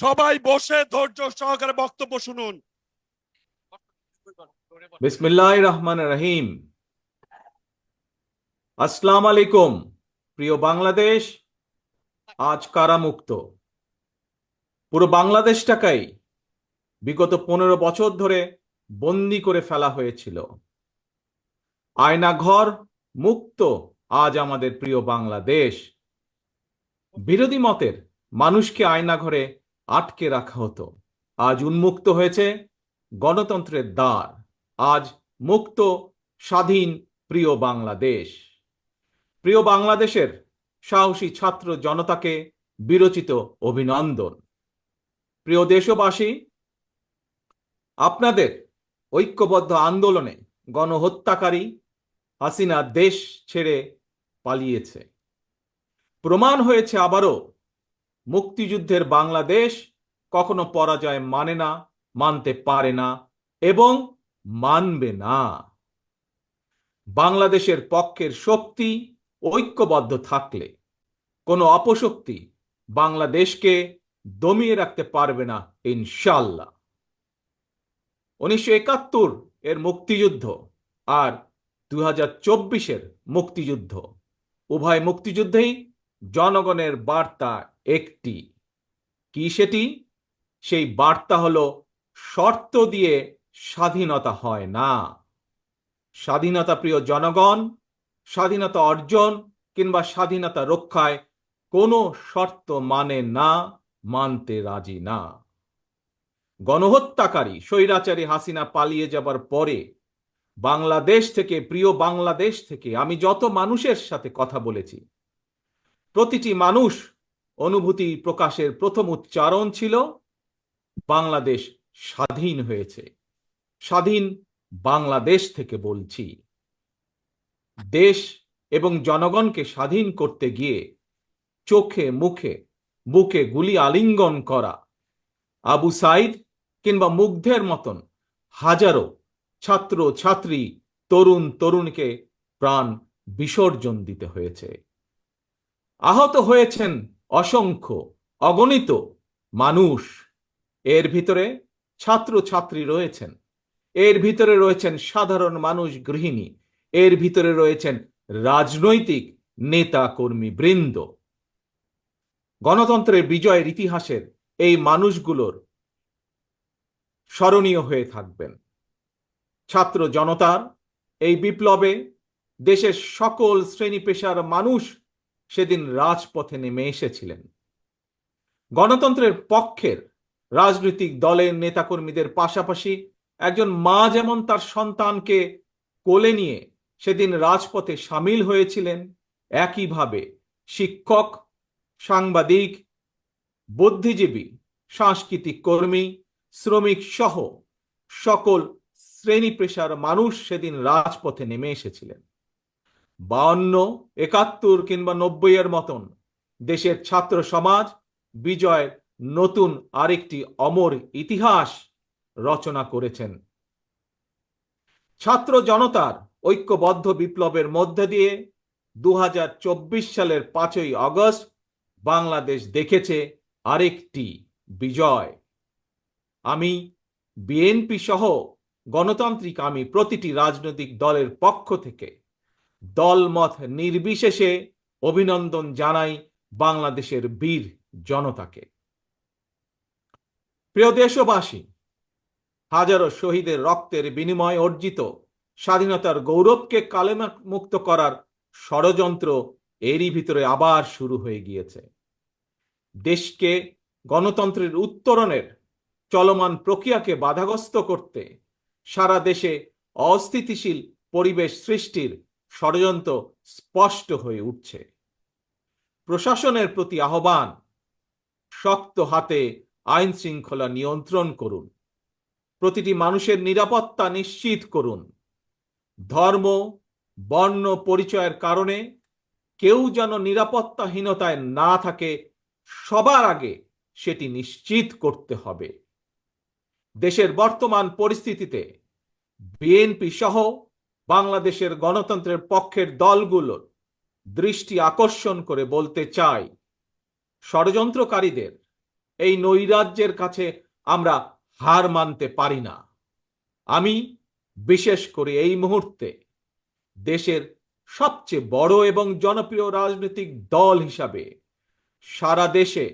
সবাই বসে ধৈর্য সহকারে বক্তব্য শুনুন। বিসমিল্লাহির রহমানির রহিম। আসসালামু আলাইকুম। প্রিয় বাংলাদেশ আজ কারামুক্ত। পুরো বাংলাদেশটাকেই বিগত 15 বছর ধরে বন্দি করে ফেলা হয়েছিল। আয়নাঘর মুক্ত আজ আমাদের প্রিয় বাংলাদেশ। বিরোধী মতের মানুষকে আয়নাঘরে আটকে রাখা হতো, আজ উন্মুক্ত হয়েছে গণতন্ত্রের দ্বার। আজ মুক্ত, স্বাধীন প্রিয় বাংলাদেশ। প্রিয় বাংলাদেশের সাহসী ছাত্র জনতাকে বিরচিত অভিনন্দন। প্রিয় দেশবাসী, আপনাদের ঐক্যবদ্ধ আন্দোলনে গণহত্যাকারী হাসিনা দেশ ছেড়ে পালিয়েছে। প্রমাণ হয়েছে আবারও মুক্তিযুদ্ধের বাংলাদেশ কখনো পরাজয় মানে না, মানতে পারে না এবং মানবে না। বাংলাদেশের পক্ষের শক্তি ঐক্যবদ্ধ থাকলে কোনো অপশক্তি বাংলাদেশকে দমিয়ে রাখতে পারবে না ইনশাল্লাহ। 1971 এর মুক্তিযুদ্ধ আর 2024-এর মুক্তিযুদ্ধ, উভয় মুক্তিযুদ্ধেই জনগণের বার্তা একটি। কি সেটি? সেই বার্তা হলো শর্ত দিয়ে স্বাধীনতা হয় না। স্বাধীনতা প্রিয় জনগণ স্বাধীনতা অর্জন কিংবা স্বাধীনতা রক্ষায় কোনো শর্ত মানে না, মানতে রাজি না। গণহত্যাকারী স্বৈরাচারী হাসিনা পালিয়ে যাবার পরে বাংলাদেশ থেকে, প্রিয় বাংলাদেশ থেকে আমি যত মানুষের সাথে কথা বলেছি, প্রতিটি মানুষ অনুভূতি প্রকাশের প্রথম উচ্চারণ ছিল বাংলাদেশ স্বাধীন হয়েছে। স্বাধীন বাংলাদেশ থেকে বলছি। দেশ এবং জনগণকে স্বাধীন করতে গিয়ে চোখে মুখে বুকে গুলি আলিঙ্গন করা আবু সাইদ কিংবা মুগ্ধের মতন হাজারো ছাত্র ছাত্রী, তরুণ তরুণীকে প্রাণ বিসর্জন দিতে হয়েছে। আহত হয়েছেন অসংখ্য, অগণিত মানুষ। এর ভিতরে ছাত্র ছাত্রী রয়েছেন, এর ভিতরে রয়েছেন সাধারণ মানুষ, গৃহিণী, এর ভিতরে রয়েছেন রাজনৈতিক নেতা কর্মী বৃন্দ। গণতন্ত্রের বিজয়ের ইতিহাসের এই মানুষগুলোর স্মরণীয় হয়ে থাকবেন। ছাত্র জনতার এই বিপ্লবে দেশের সকল শ্রেণী পেশার মানুষ সেদিন রাজপথে নেমে এসেছিলেন। গণতন্ত্রের পক্ষের রাজনৈতিক দলের নেতাকর্মীদের পাশাপাশি একজন মা যেমন তার সন্তানকে কোলে নিয়ে সেদিন রাজপথে সামিল হয়েছিলেন, একইভাবে শিক্ষক, সাংবাদিক, বুদ্ধিজীবী, সাংস্কৃতিক কর্মী, শ্রমিক সহ সকল শ্রেণী পেশার মানুষ সেদিন রাজপথে নেমে এসেছিলেন। 52, 71 কিংবা 90 এর মতন দেশের ছাত্র সমাজ বিজয়ের নতুন আরেকটি অমর ইতিহাস রচনা করেছেন। ছাত্র জনতার ঐক্যবদ্ধ বিপ্লবের মধ্যে দিয়ে 2024 সালের 5ই আগস্ট বাংলাদেশ দেখেছে আরেকটি বিজয়। আমি বিএনপি সহ গণতান্ত্রিক আমি প্রতিটি রাজনৈতিক দলের পক্ষ থেকে দলমত নির্বিশেষে অভিনন্দন জানাই বাংলাদেশের বীর জনতাকে। প্রিয় দেশবাসী, হাজারো শহীদের রক্তের বিনিময়ে অর্জিত স্বাধীনতার গৌরবকে কালেমুক্ত করার ষড়যন্ত্র এরই ভিতরে আবার শুরু হয়ে গিয়েছে। দেশকে গণতন্ত্রের উত্তরণের চলমান প্রক্রিয়াকে বাধাগ্রস্ত করতে সারা দেশে অস্থিতিশীল পরিবেশ সৃষ্টির ষড়যন্ত্র স্পষ্ট হয়ে উঠছে। প্রশাসনের প্রতি আহ্বান, শক্ত হাতে আইন শৃঙ্খলা নিয়ন্ত্রণ করুন, প্রতিটি মানুষের নিরাপত্তা নিশ্চিত করুন। ধর্ম, বর্ণ পরিচয়ের কারণে কেউ যেন নিরাপত্তাহীনতায় না থাকে, সবার আগে সেটি নিশ্চিত করতে হবে। দেশের বর্তমান পরিস্থিতিতে বিএনপি সহ বাংলাদেশের গণতন্ত্রের পক্ষের দলগুলোর দৃষ্টি আকর্ষণ করে বলতে চাই, ষড়যন্ত্রকারীদের এই নৈরাজ্যের কাছে আমরা হার মানতে পারি না। আমি বিশেষ করে এই মুহূর্তে দেশের সবচেয়ে বড় এবং জনপ্রিয় রাজনৈতিক দল হিসাবে সারা দেশে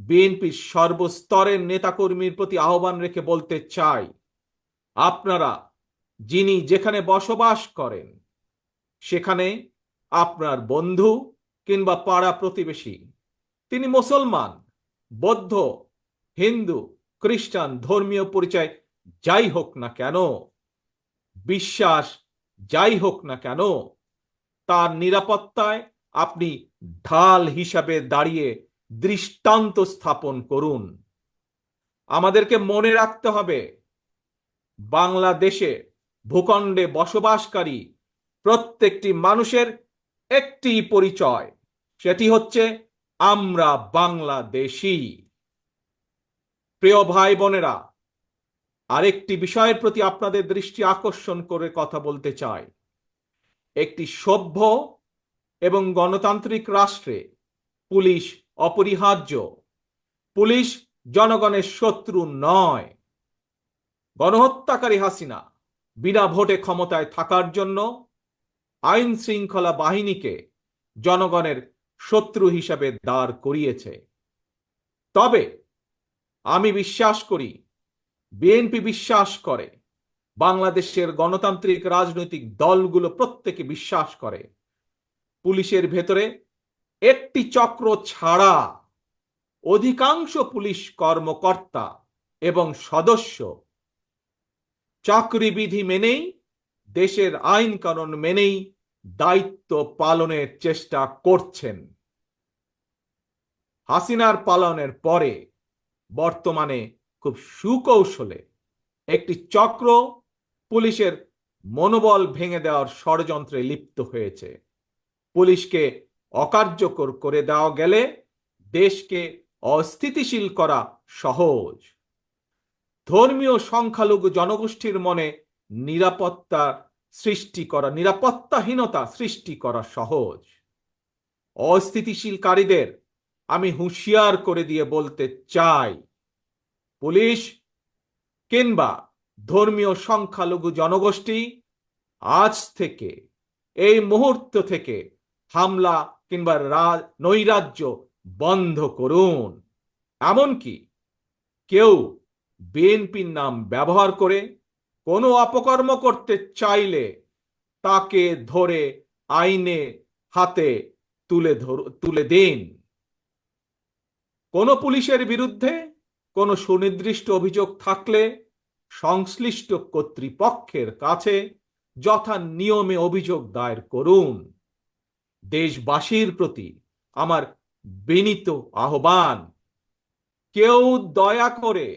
বিএনপির সর্বস্তরের নেতাকর্মীর প্রতি আহ্বান রেখে বলতে চাই, আপনারা যিনি যেখানে বসবাস করেন সেখানে আপনার বন্ধু কিংবা পাড়া প্রতিবেশী, তিনি মুসলমান, বৌদ্ধ, হিন্দু, খ্রিস্টান, ধর্মীয় পরিচয় যাই হোক না কেন, বিশ্বাস যাই হোক না কেন, তার নিরাপত্তায় আপনি ঢাল হিসাবে দাঁড়িয়ে দৃষ্টান্ত স্থাপন করুন। আমাদেরকে মনে রাখতে হবে, বাংলাদেশে ভূখণ্ডে বসবাসকারী প্রত্যেকটি মানুষের একটি পরিচয়, সেটি হচ্ছে আমরা বাংলাদেশী। প্রিয় ভাই বোনেরা, আরেকটি বিষয়ের প্রতি আপনাদের দৃষ্টি আকর্ষণ করে কথা বলতে চাই। একটি সভ্য এবং গণতান্ত্রিক রাষ্ট্রে পুলিশ অপরিহার্য। পুলিশ জনগণের শত্রু নয়। গণহত্যাকারী হাসিনা বিনা ভোটে ক্ষমতায় থাকার জন্য আইন শৃঙ্খলা বাহিনীকে জনগণের শত্রু হিসাবে দাঁড় করিয়েছে। তবে আমি বিশ্বাস করি, বিএনপি বিশ্বাস করে, বাংলাদেশের গণতান্ত্রিক রাজনৈতিক দলগুলো প্রত্যেকে বিশ্বাস করে, পুলিশের ভেতরে একটি চক্র ছাড়া অধিকাংশ পুলিশ কর্মকর্তা এবং সদস্য চাকরিবিধি মেনেই, দেশের আইন কানুন মেনেই দায়িত্ব পালনের চেষ্টা করছেন। হাসিনার পালনের পরে বর্তমানে খুব সুকৌশলে একটি চক্র পুলিশের মনোবল ভেঙে দেওয়ার ষড়যন্ত্রে লিপ্ত হয়েছে। পুলিশকে অকার্যকর করে দেওয়া গেলে দেশকে অস্থিতিশীল করা সহজ। ধর্মীয় সংখ্যালঘু জনগোষ্ঠীর মনে নিরাপত্তাহীনতা সৃষ্টি করা সহজ। অস্থিতিশীলকারীদের আমি হুঁশিয়ার করে দিয়ে বলতে চাই, পুলিশ কিংবা ধর্মীয় সংখ্যালঘু জনগোষ্ঠী আজ থেকে, এই মুহূর্ত থেকে হামলা কিংবা নৈরাজ্য বন্ধ করুন। এমনকি কেউ বিএনপির নাম ব্যবহার করে কোনো অপকর্ম করতে চাইলে তাকে ধরে আইনে হাতে তুলে দিন। কোনো পুলিশের বিরুদ্ধে কোনো সুনির্দিষ্ট অভিযোগ থাকলে সংশ্লিষ্ট কর্তৃপক্ষের কাছে যথা নিয়মে অভিযোগ দায়ের করুন। দেশবাসীর প্রতি আমার বিনীত আহ্বান, কেউ দয়া করে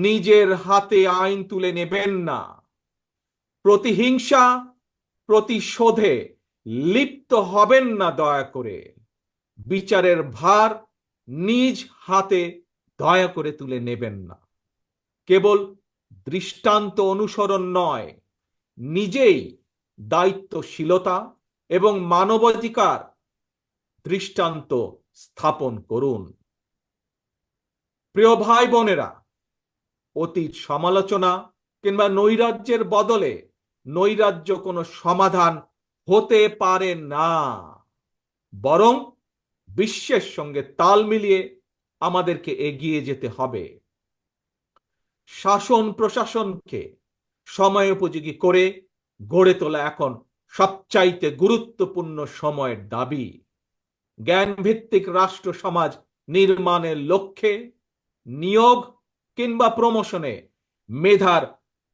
নিজের হাতে আইন তুলে নেবেন না। প্রতিহিংসা, প্রতিশোধে লিপ্ত হবেন না দয়া করে। বিচারের ভার নিজ হাতে দয়া করে তুলে নেবেন না। কেবল দৃষ্টান্ত অনুসরণ নয়, নিজেই দায়িত্বশীলতা এবং মানবাধিকার দৃষ্টান্ত স্থাপন করুন। প্রিয় ভাই বোনেরা, অতীত সমালোচনা কিংবা নৈরাজ্যের বদলে নৈরাজ্য কোনো সমাধান হতে পারে না, বরং বিশ্বের সঙ্গে তাল মিলিয়ে আমাদেরকে এগিয়ে যেতে হবে। শাসন প্রশাসনকে সময়োপযোগী করে গড়ে তোলা এখন সবচাইতে গুরুত্বপূর্ণ সময়ের দাবি। জ্ঞানভিত্তিক রাষ্ট্র সমাজ নির্মাণের লক্ষ্যে নিয়োগ কিংবা প্রমোশনে মেধার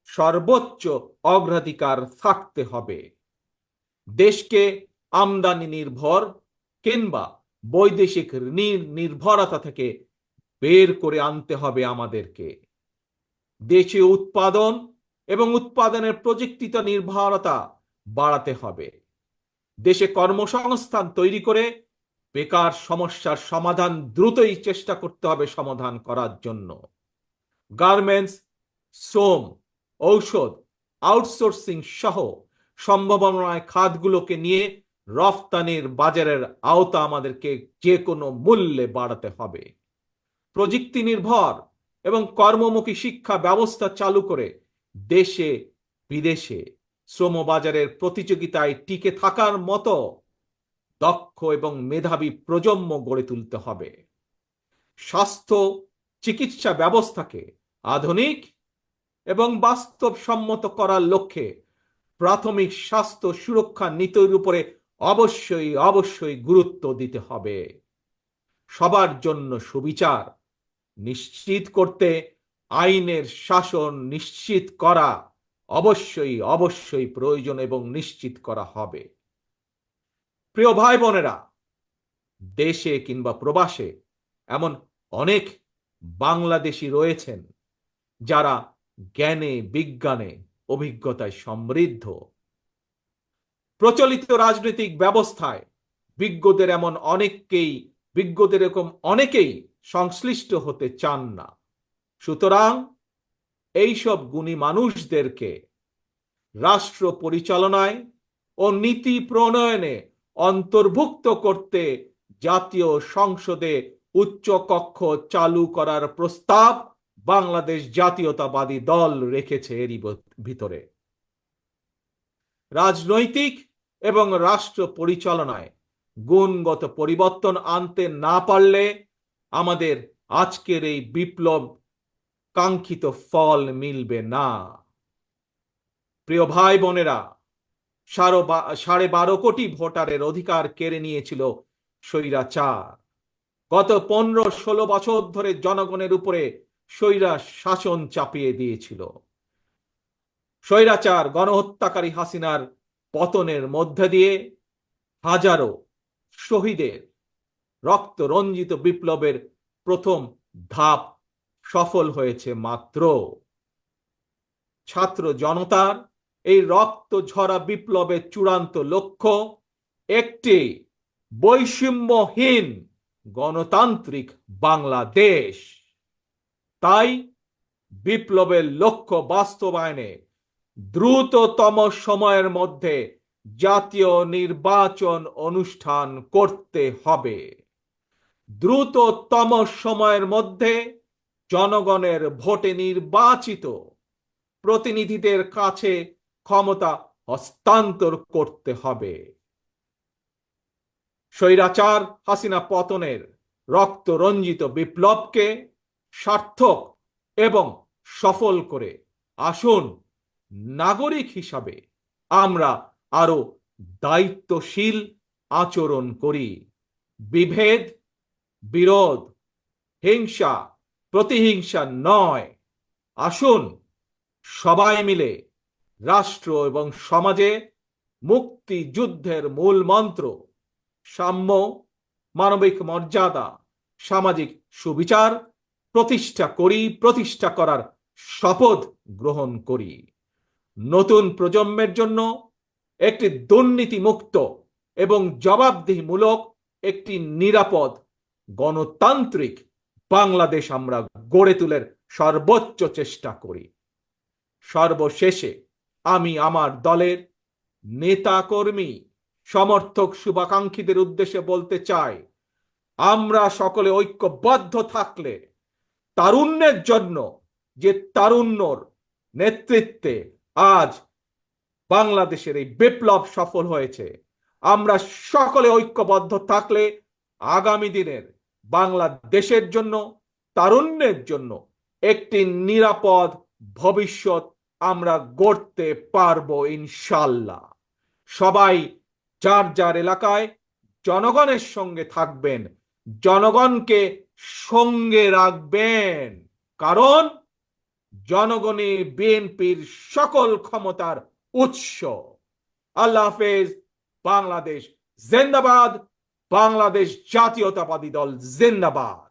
সর্বোচ্চ অগ্রাধিকার থাকতে হবে। দেশকে আমদানি নির্ভর কিংবা বৈদেশিক নির্ভরতা থেকে বের করে আনতে হবে আমাদেরকে। দেশীয় উৎপাদন এবং উৎপাদনের প্রযুক্তিত নির্ভরতা বাড়াতে হবে। দেশে কর্মসংস্থান তৈরি করে বেকার সমস্যার সমাধান দ্রুতই চেষ্টা করতে হবে সমাধান করার জন্য। গার্মেন্টস, শ্রম, ঔষধ, আউটসোর্সিং সহ সম্ভাবনায় খাতগুলোকে নিয়ে রফতানির বাজারের আওতা আমাদেরকে যে কোনো মূল্যে বাড়াতে হবে। প্রযুক্তি নির্ভর এবং কর্মমুখী শিক্ষা ব্যবস্থা চালু করে দেশে বিদেশে শ্রমবাজারের প্রতিযোগিতায় টিকে থাকার মতো দক্ষ এবং মেধাবী প্রজন্ম গড়ে তুলতে হবে। স্বাস্থ্য চিকিৎসা ব্যবস্থাকে আধুনিক এবং বাস্তবসম্মত করার লক্ষ্যে প্রাথমিক স্বাস্থ্য সুরক্ষা নীতির উপরে অবশ্যই গুরুত্ব দিতে হবে। সবার জন্য সুবিচার নিশ্চিত করতে আইনের শাসন নিশ্চিত করা অবশ্যই প্রয়োজন এবং নিশ্চিত করা হবে। প্রিয় ভাই বোনেরা, দেশে কিংবা প্রবাসে এমন অনেক বাংলাদেশী রয়েছেন যারা জ্ঞানে বিজ্ঞানে অভিজ্ঞতায় সমৃদ্ধ। প্রচলিত রাজনৈতিক ব্যবস্থায় বিজ্ঞদের এরকম অনেকেই সংশ্লিষ্ট হতে চান না। সুতরাং এইসব গুণী মানুষদেরকে রাষ্ট্র পরিচালনায় ও নীতি প্রণয়নে অন্তর্ভুক্ত করতে জাতীয় সংসদে উচ্চ কক্ষ চালু করার প্রস্তাব বাংলাদেশ জাতীয়তাবাদী দল রেখেছে। এরই ভিতরে রাজনৈতিক এবং রাষ্ট্র পরিচালনায় গুণগত পরিবর্তন আনতে না পারলে আমাদের আজকের এই বিপ্লব কাঙ্ক্ষিত ফল মিলবে না। প্রিয় ভাই বোনেরা, 12.5 কোটি ভোটারের অধিকার কেড়ে নিয়েছিল স্বৈরাচার। গত 15-16 বছর ধরে জনগণের উপরে স্বৈরা শাসন চাপিয়ে দিয়েছিল। স্বৈরাচার গণহত্যাকারী হাসিনার পতনের মধ্যে দিয়ে হাজারো শহীদের রক্ত রঞ্জিত বিপ্লবের প্রথম ধাপ সফল হয়েছে মাত্র। ছাত্র জনতার এই রক্ত ঝরা বিপ্লবের চূড়ান্ত লক্ষ্য একটি বৈষম্যহীন গণতান্ত্রিক বাংলাদেশ। তাই বিপ্লবের লক্ষ্য বাস্তবায়নে দ্রুততম সময়ের মধ্যে জাতীয় নির্বাচন অনুষ্ঠান করতে হবে। দ্রুততম সময়ের মধ্যে জনগণের ভোটে নির্বাচিত প্রতিনিধিদের কাছে ক্ষমতা হস্তান্তর করতে হবে। স্বৈরাচার হাসিনা পতনের রক্ত রঞ্জিত বিপ্লবকে সার্থক এবং সফল করে আসুন নাগরিক হিসাবে আমরা আরো দায়িত্বশীল আচরণ করি। বিভেদ, বিরোধ, হিংসা, প্রতিহিংসা নয়। আসুন সবাই মিলে রাষ্ট্র এবং সমাজে মুক্তিযুদ্ধের মূল মন্ত্র সাম্য, মানবিক মর্যাদা, সামাজিক সুবিচার প্রতিষ্ঠা করার শপথ গ্রহণ করি। নতুন প্রজন্মের জন্য একটি দুর্নীতিমুক্ত এবং জবাবদিহিমূলক একটি নিরাপদ গণতান্ত্রিক বাংলাদেশ আমরা গড়ে তোলার সর্বোচ্চ চেষ্টা করি। সর্বশেষে আমি আমার দলের নেতা কর্মী সমর্থক শুভাকাঙ্ক্ষীদের উদ্দেশ্যে বলতে চাই, আমরা সকলে ঐক্যবদ্ধ থাকলে তারুণ্যের জন্য যে তারুণ্যর নেতৃত্বে আজ বাংলাদেশের এই বিপ্লব সফল হয়েছে, আমরা সকলে ঐক্যবদ্ধ থাকলে আগামী দিনের বাংলাদেশের জন্য তারুণ্যের জন্য একটি নিরাপদ ভবিষ্যৎ আমরা গড়তে পারবো ইনশাল্লাহ। সবাই যার যার এলাকায় জনগণের সঙ্গে থাকবেন, জনগণকে সঙ্গে রাখবেন, কারণ জনগণই বিএনপির সকল ক্ষমতার উৎস। আল্লাহ হাফেজ। বাংলাদেশ জিন্দাবাদ। বাংলাদেশ জাতীয়তাবাদী দল জিন্দাবাদ।